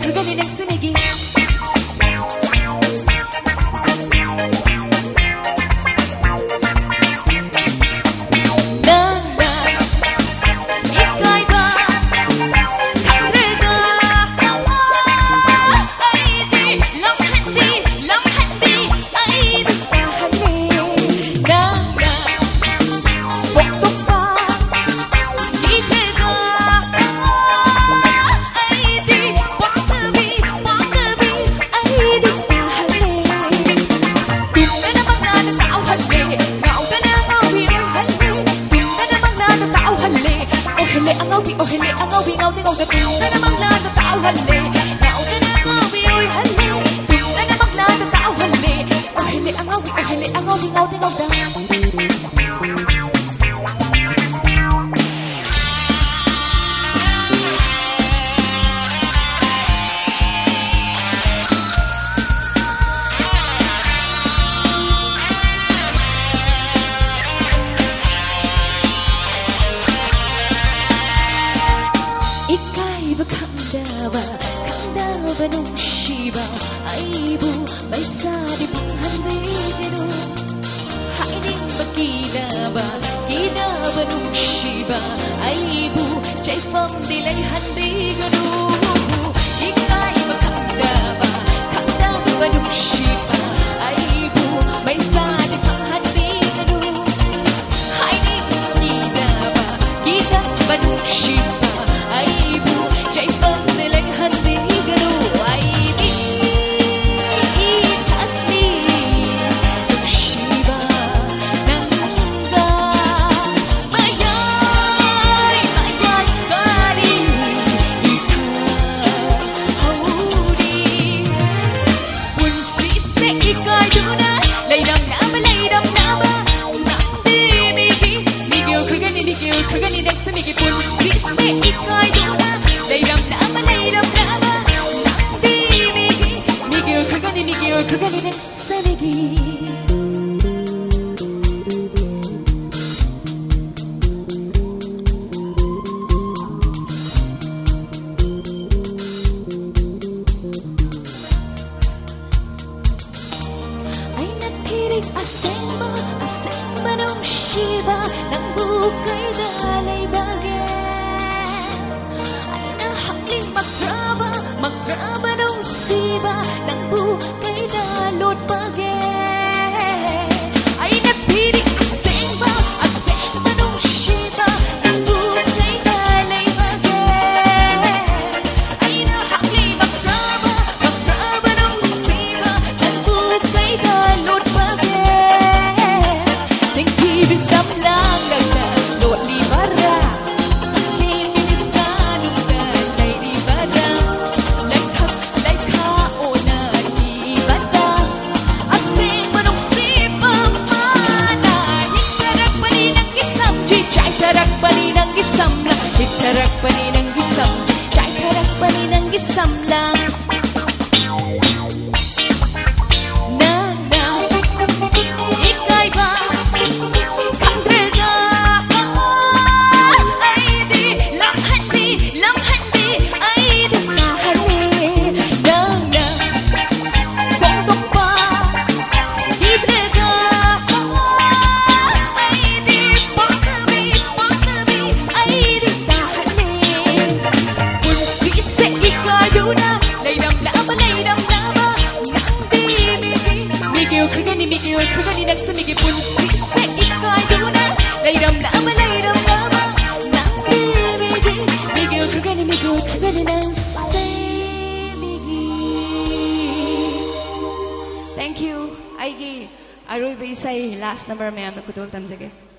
그거는 넥스미기 강다바 농시바 아이부 말살이 한비게로 하이닝 바기나바 기나바 농시바 아이부 제품 딜레이 한비게로 이까이바 강다바 농시바 아이부 말살이 한비게로 하이닝 기나바 기나바 농시바 그간이 넥스미기 본시세 이까이도나 레이람 라마 낭디 미기 그간이 넥스미기 ay natirik asemba nung shiba nang bukay dalay bagay ay nahaling magdraba nung siba nang bukay dalot bagay ay natirik asemba nung shiba nang bukay dalay bagay ay nahaling magdraba nung siba nang bukay dalot bagay nang kibisam lang nagdalot libara sa kinisanong dalay libada lagka o na libada asing manong sipang mana hitarak pa rin ang isam jay tarak pa rin ang isam lang hitarak pa rin ang isam jay tarak pa rin ang isam lang 그간이 넥스미기 본시세 이까이도나 레이람 라마 낭디 그간이 넥스미기 Thank you. 아이기 아로이 베이사이 last number mayam na kudol tamjage.